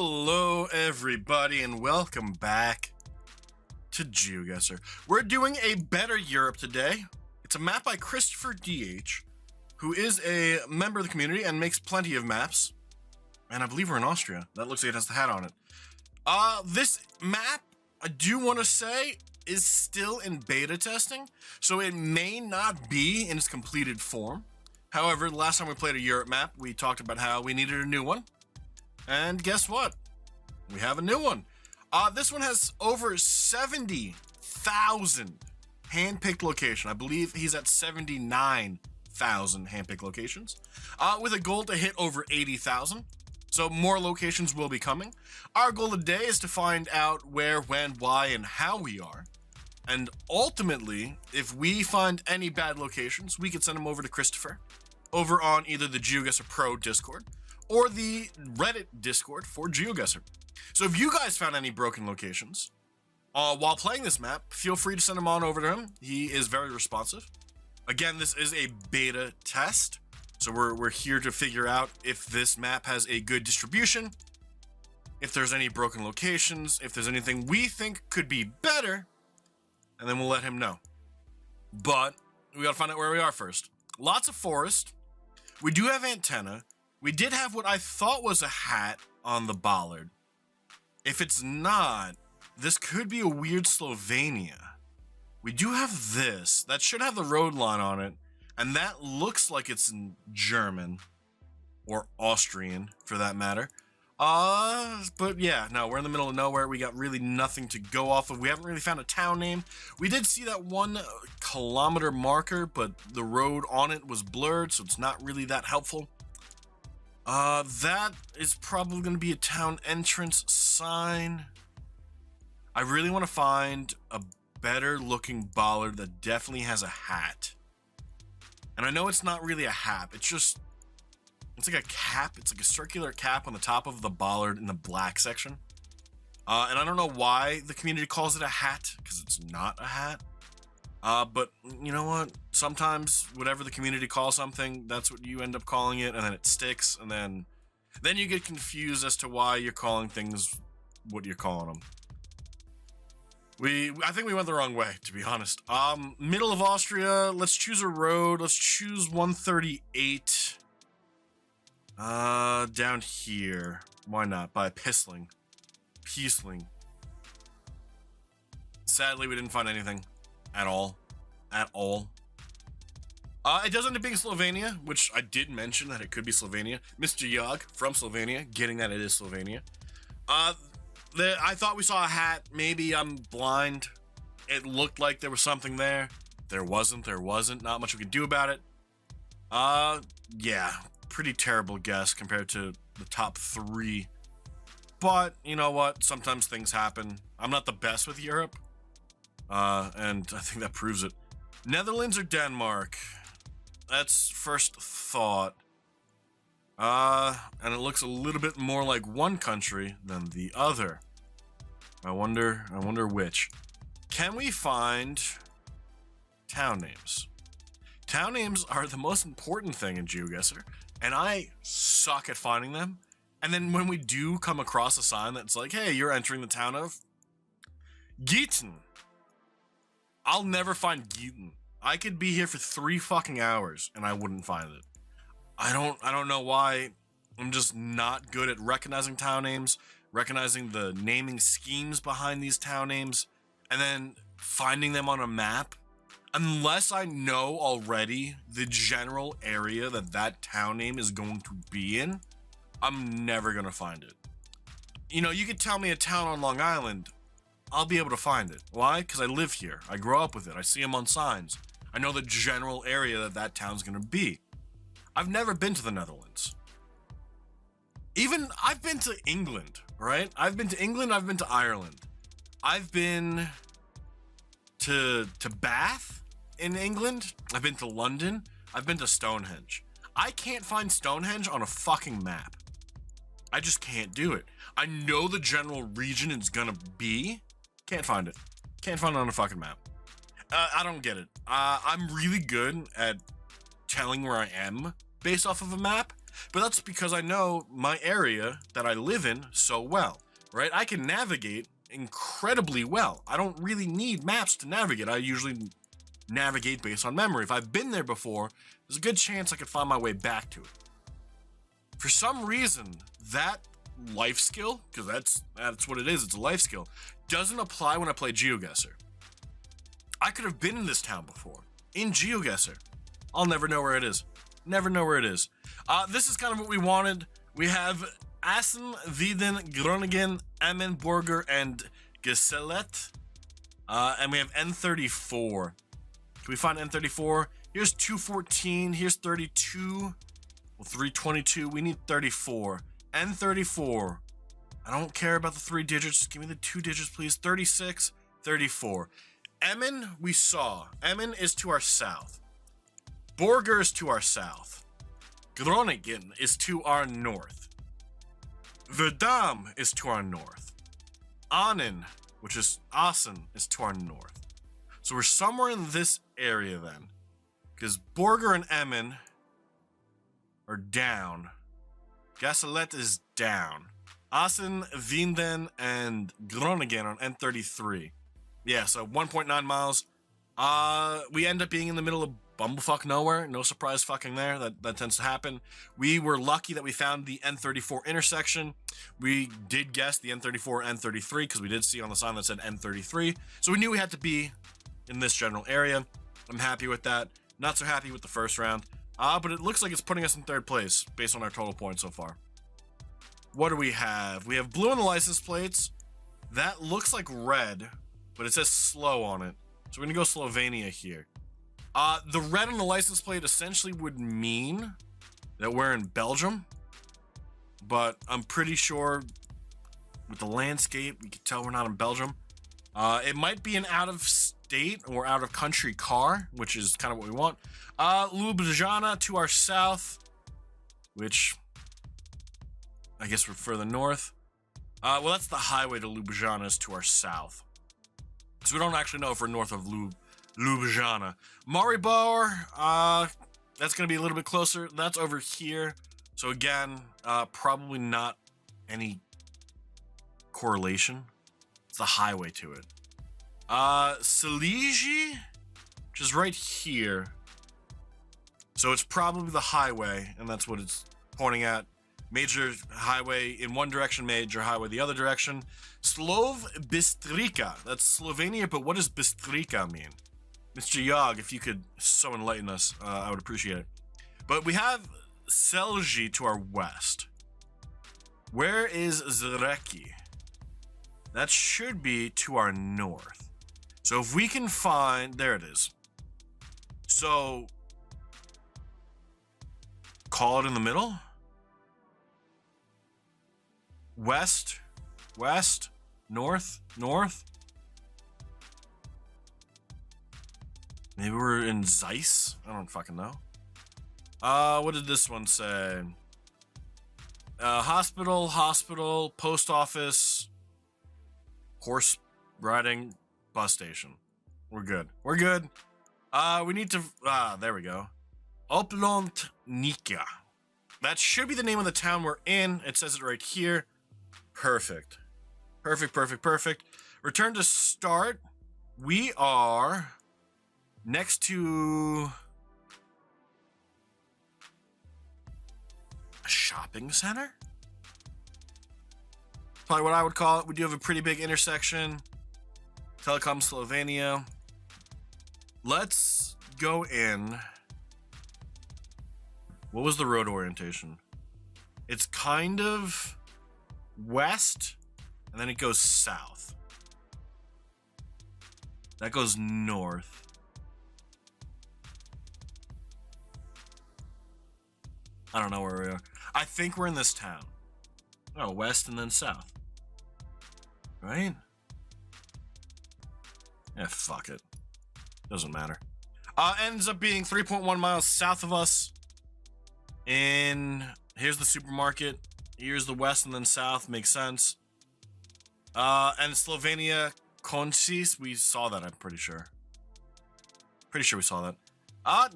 Hello everybody and welcome back to Geoguessr. We're doing a Better Europe today. It's a map by Christopher DH, who is a member of the community and makes plenty of maps. And I believe we're in Austria. That looks like it has the hat on it. This map, I do want to say, is still in beta testing, so it may not be in its completed form. However, the last time we played a Europe map, we talked about how we needed a new one. And guess what? We have a new one. This one has over 70,000 hand-picked locations. I believe he's at 79,000 hand-picked locations, with a goal to hit over 80,000. So more locations will be coming. Our goal today is to find out where, when, why, and how we are. And ultimately, if we find any bad locations, we could send them over to Christopher over on either the Geoguessr Pro Discord or the Reddit Discord for Geoguessr. So if you guys found any broken locations while playing this map, feel free to send them on over to him. He is very responsive. Again, this is a beta test, so we're here to figure out if this map has a good distribution, if there's any broken locations, if there's anything we think could be better, and then we'll let him know. But we gotta find out where we are first. Lots of forest. We do have antenna. We did have what I thought was a hat on the bollard. If it's not, this could be a weird Slovenia. We do have this. That should have the road line on it, and that looks like it's in German or Austrian for that matter. But yeah, no, we're in the middle of nowhere. We got really nothing to go off of. We haven't really found a town name. We did see that 1 kilometer marker, but the road on it was blurred, so it's not really that helpful. That is probably going to be a town entrance sign. I really want to find a better looking bollard that definitely has a hat. And I know it's not really a hat. It's like a cap. It's like a circular cap on the top of the bollard in the black section. And I don't know why the community calls it a hat, because it's not a hat. But you know what? Sometimes whatever the community calls something, that's what you end up calling it, and then it sticks, and then you get confused as to why you're calling things what you're calling them. I think we went the wrong way, to be honest. Middle of Austria. Let's choose a road. Let's choose 138. Down here. Why not? By Piesling. Sadly, we didn't find anything. At all. It does end up being Slovenia, which I did mention that it could be Slovenia. Mr. Yog from Slovenia, getting that it is Slovenia. I thought we saw a hat. Maybe I'm blind. It looked like there was something there. There wasn't. Not much we could do about it. Yeah, pretty terrible guess compared to the top 3. But, you know what? Sometimes things happen. I'm not the best with Europe. And I think that proves it. Netherlands or Denmark? That's first thought. And it looks a little bit more like one country than the other. I wonder which. Can we find town names? Town names are the most important thing in Geoguessr, and I suck at finding them. And then when we do come across a sign that's like, hey, you're entering the town of Geeten, I'll never find Geeten. I could be here for 3 fucking hours and I wouldn't find it. I don't know why. I'm just not good at recognizing town names, recognizing the naming schemes behind these town names, and then finding them on a map. Unless I know already the general area that town name is going to be in, I'm never gonna find it. You know, you could tell me a town on Long Island, I'll be able to find it. Why? Because I live here. I grow up with it. I see them on signs. I know the general area that town's gonna be. I've never been to the Netherlands. I've been to England, right? I've been to England, I've been to Ireland. I've been to Bath in England. I've been to London. I've been to Stonehenge. I can't find Stonehenge on a fucking map. I just can't do it. I know the general region it's gonna be. Can't find it. Can't find it on a fucking map. I don't get it. I'm really good at telling where I am based off of a map. but that's because I know my area that I live in so well, right? I can navigate incredibly well. I don't really need maps to navigate. I usually navigate based on memory. If I've been there before, there's a good chance I could find my way back to it. For some reason, that life skill, because that's what it is, it's a life skill, doesn't apply when I play Geoguessr. I could have been in this town before, in Geoguessr. I'll never know where it is. Never know where it is. This is kind of what we wanted. We have Assen, Wieden, Groningen, Emmenburger, and Gesellet. And we have N34. Can we find N34? Here's 214. Here's 32. Well, 322. We need 34. N34. I don't care about the 3 digits. Give me the 2 digits, please. 36, 34. Emmen, we saw. Emmen is to our south. Borger is to our south. Groningen is to our north. Verdam is to our north. Annen, which is Assen, is to our north. So we're somewhere in this area then. Because Borger and Emmen are down. Gesellet is down. Assen, Wienden, and Groningen on N33. Yeah, so 1.9 miles. We end up being in the middle of bumblefuck nowhere. No surprise fucking there. That tends to happen. We were lucky that we found the N34 intersection. We did guess the N34 N33 because we did see on the sign that said N33. So we knew we had to be in this general area. I'm happy with that. Not so happy with the first round. But it looks like it's putting us in 3rd place based on our total points so far. What do we have? We have blue on the license plates. That looks like red, but it says slow on it. So we're gonna go Slovenia here. The red on the license plate essentially would mean that we're in Belgium, but I'm pretty sure with the landscape, we can tell we're not in Belgium. It might be an out-of-state or out-of-country car, which is kind of what we want. Ljubljana to our south, which I guess we're further north. Well, that's the highway to Ljubljana is to our south. So we don't actually know if we're north of Ljubljana. Maribor, that's going to be a little bit closer. That's over here. So again, probably not any correlation. It's the highway to it. Silegi, which is right here. So it's probably the highway, and that's what it's pointing at. Major highway in one direction, major highway the other direction. Bistrica. That's Slovenia, but what does Bistrica mean? Mr. Yog, if you could so enlighten us, I would appreciate it. But we have Celje to our west. Where is Zreki? That should be to our north. So if we can find... There it is. So... Call it in the middle? West, west, north, north. Maybe we're in Zeiss? I don't fucking know. What did this one say? Hospital, post office, horse riding, bus station. We're good. We're good. We need to, there we go. Oplont-Nika. That should be the name of the town we're in. It says it right here. Perfect. Perfect. Return to start. We are next to a shopping center? Probably what I would call it. We do have a pretty big intersection. Telecom Slovenia. Let's go in. What was the road orientation? It's kind of west, and then it goes south. That goes north. I don't know where we are. I think we're in this town. Oh, west and then south. Right? Yeah, fuck it. Doesn't matter. Ends up being 3.1 miles south of us. Here's the supermarket. Here's the west and then south. Makes sense. And Slovenia, Koncis, we saw that, I'm pretty sure. Pretty sure we saw that.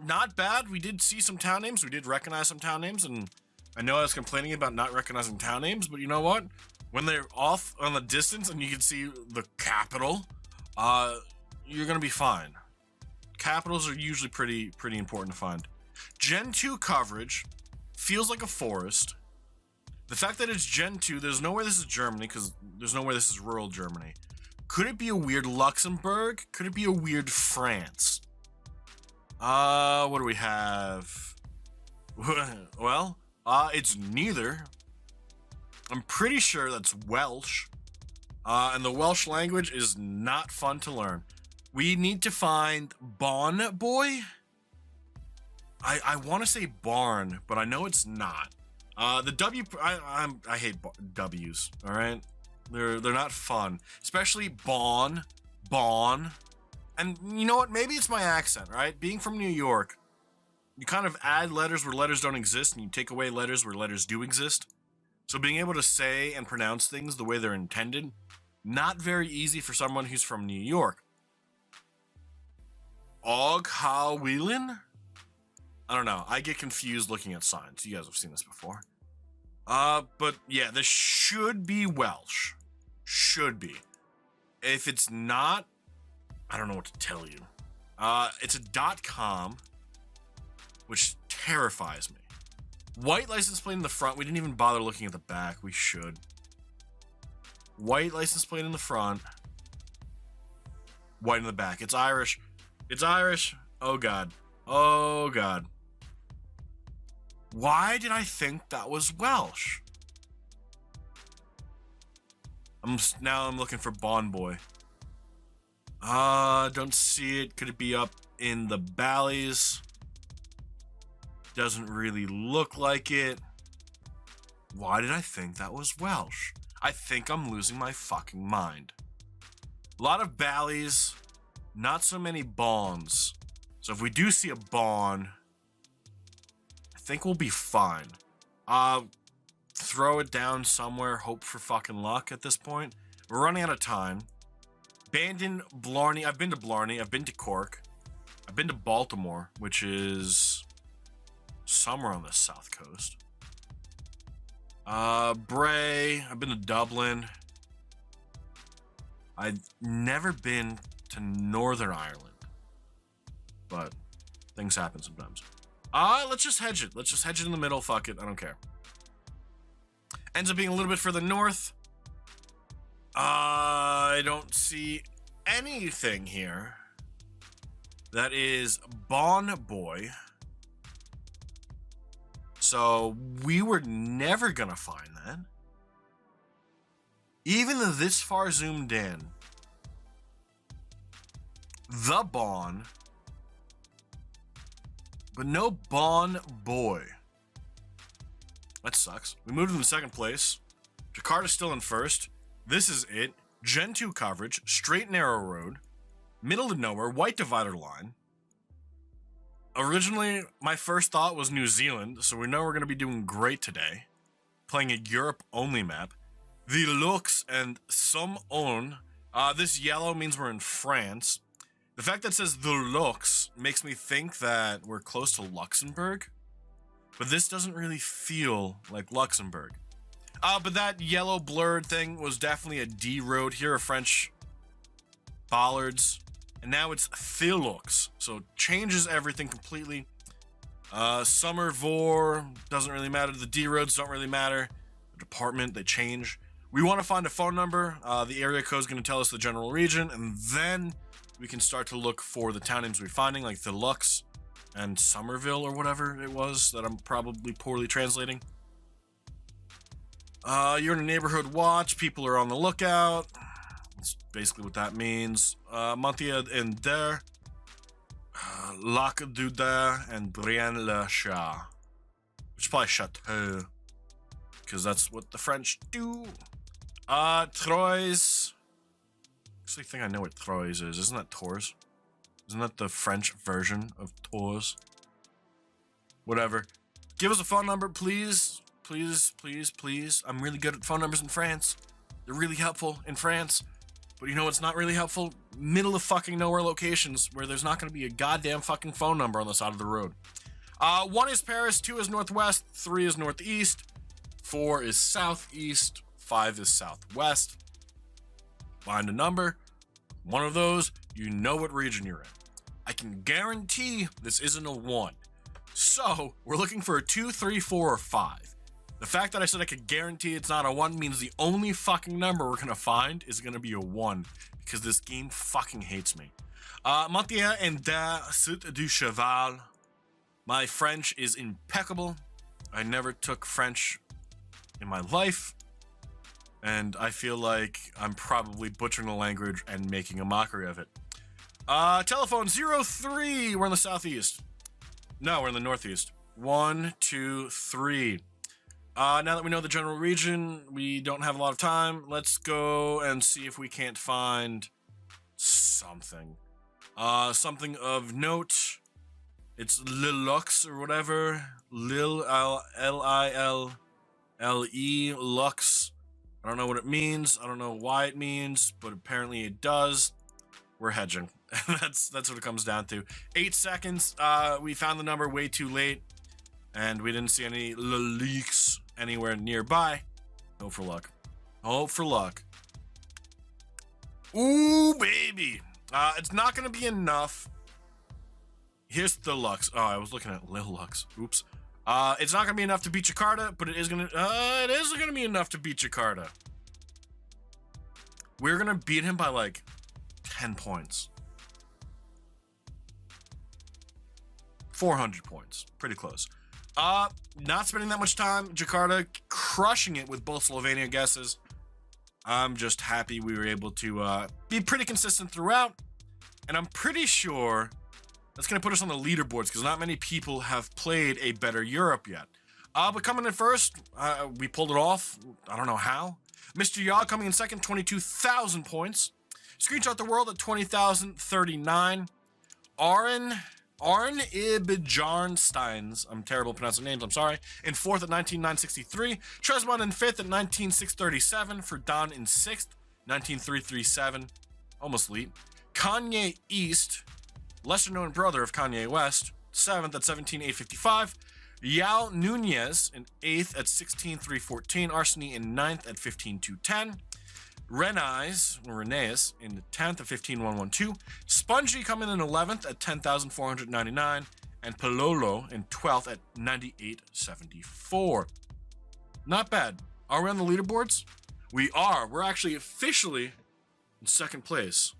Not bad. We did see some town names. We did recognize some town names, and I know I was complaining about not recognizing town names, but you know what? When they're off on the distance and you can see the capital, you're gonna be fine. Capitals are usually pretty important to find. Gen 2 coverage feels like a forest. The fact that it's Gen 2, there's nowhere this is Germany, because there's nowhere this is rural Germany. Could it be a weird Luxembourg? Could it be a weird France? What do we have? Well, it's neither. I'm pretty sure that's Welsh. And the Welsh language is not fun to learn. We need to find Bon Boy. I want to say barn, but I know it's not. The W, I hate W's. All right, they're not fun, especially Bon. And you know what? Maybe it's my accent, right? Being from New York, you kind of add letters where letters don't exist, and you take away letters where letters do exist. So being able to say and pronounce things the way they're intended, not very easy for someone who's from New York. Og Ha Wheelin? I don't know. I get confused looking at signs. You guys have seen this before. But yeah, this should be Welsh. Should be. If it's not, I don't know what to tell you. It's a .com, which terrifies me. White license plate in the front. We didn't even bother looking at the back. We should. White license plate in the front. White in the back. It's Irish. It's Irish. Oh, God. Oh, God. Why did I think that was Welsh? Now I'm looking for Bon Boy. Don't see it. Could it be up in the valleys? Doesn't really look like it. Why did I think that was Welsh? I think I'm losing my fucking mind. A lot of valleys, not so many bons. So if we do see a bon, I think we'll be fine. Throw it down somewhere, hope for fucking luck at this point. We're running out of time. Bandon, Blarney. I've been to Blarney. I've been to Cork. I've been to Baltimore, which is somewhere on the south coast. Bray. I've been to Dublin. I've never been to Northern Ireland, but things happen sometimes. Let's just hedge it. Let's just hedge it in the middle. Fuck it. I don't care. Ends up being a little bit further north. I don't see anything here that is Bon Boy. So we were never gonna find that. Even this far zoomed in, the Bon, but no Bon Boy. That sucks. We moved in the second place. Jakarta's still in first. This is it. Gen 2 coverage, straight narrow road, middle of nowhere, white divider line. Originally, my first thought was New Zealand, so we know we're going to be doing great today. Playing a Europe-only map. The looks and some on. This yellow means we're in France. The fact that it says the looks makes me think that we're close to Luxembourg. But this doesn't really feel like Luxembourg. But that yellow blurred thing was definitely a D road. Here are French bollards. And now it's Thilux. So it changes everything completely. Somervore doesn't really matter. The D roads don't really matter. The department, they change. We want to find a phone number. The area code is going to tell us the general region. And then we can start to look for the town names we're finding, like Thilux and Somerville or whatever it was that I'm probably poorly translating. You're in a neighborhood watch. People are on the lookout. That's basically what that means. Montia in there. Lac du Der and Brienne-le-Chat. Which is probably Chateau. Because that's what the French do. Troyes. Actually, I think I know what Troyes is. Isn't that Tours? Isn't that the French version of Tours? Whatever. Give us a phone number, please. Please, please, please. I'm really good at phone numbers in France. They're really helpful in France. But you know what's not really helpful? Middle of fucking nowhere locations where there's not going to be a goddamn fucking phone number on the side of the road. 1 is Paris, 2 is northwest, 3 is northeast, 4 is southeast, 5 is southwest. Find a number. One of those, you know what region you're in. I can guarantee this isn't a 1. So, we're looking for a 2, 3, 4, or 5. The fact that I said I could guarantee it's not a 1 means the only fucking number we're gonna find is gonna be a 1, because this game fucking hates me. Montier and da Suite du Cheval. My French is impeccable. I never took French in my life, and I feel like I'm probably butchering the language and making a mockery of it. Telephone 03. We're in the southeast. No, we're in the northeast. 1, 2, 3. Now that we know the general region, we don't have a lot of time. Let's go and see if we can't find something. Something of note. It's Lilux or whatever. L-I-L-L-E, Lux. I don't know what it means. I don't know why it means, but apparently it does. We're hedging. That's what it comes down to. 8 seconds. We found the number way too late, and we didn't see any leaks anywhere nearby. Hope for luck. Hope for luck. Ooh, baby. It's not going to be enough. Here's the Lux. Oh, I was looking at Lil Lux. Oops. It's not going to be enough to beat Jakarta, but it is going to be enough to beat Jakarta. We're going to beat him by like 10 points. 400 points. Pretty close. Not spending that much time. Jakarta crushing it with both Slovenia guesses. I'm just happy we were able to be pretty consistent throughout. And I'm pretty sure that's going to put us on the leaderboards because not many people have played a better Europe yet. But coming in first, we pulled it off. I don't know how. Mr. Yaw coming in second, 22,000 points. Screenshot the World at 20,039. Arn Ibjarnsteins, I'm terrible at pronouncing names, I'm sorry, in fourth at 19,963. Tresmon in fifth at 19,637. Ferdan in sixth, 19,337. Almost elite. Kanye East, lesser known brother of Kanye West, seventh at 17,855. Yao Nunez in eighth at 16,314. Arseny in ninth at 15,210. Reneis in the 10th at 15,112. Spongy coming in 11th at 10,499. And Palolo in 12th at 9874. Not bad. Are we on the leaderboards? We are. We're actually officially in second place.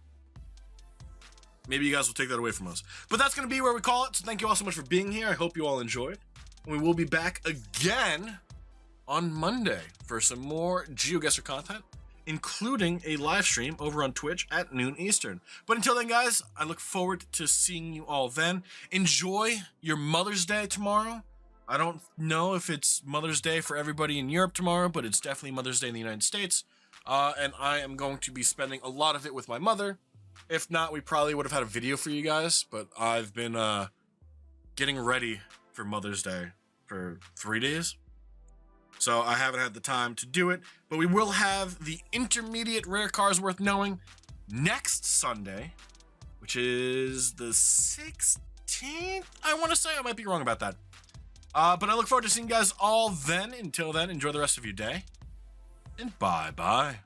Maybe you guys will take that away from us. But that's going to be where we call it. So thank you all so much for being here. I hope you all enjoyed. And we will be back again on Monday for some more Geoguessr content, including a live stream over on Twitch at noon Eastern. But until then, guys, I look forward to seeing you all then. Enjoy your Mother's Day tomorrow. I don't know if it's Mother's Day for everybody in Europe tomorrow, but it's definitely Mother's Day in the United States. And I am going to be spending a lot of it with my mother. If not, we probably would have had a video for you guys, but I've been getting ready for Mother's Day for 3 days. So I haven't had the time to do it, but we will have the intermediate rare cars worth knowing next Sunday, which is the 16th, I want to say. I might be wrong about that. But I look forward to seeing you guys all then. Until then, enjoy the rest of your day, and bye-bye.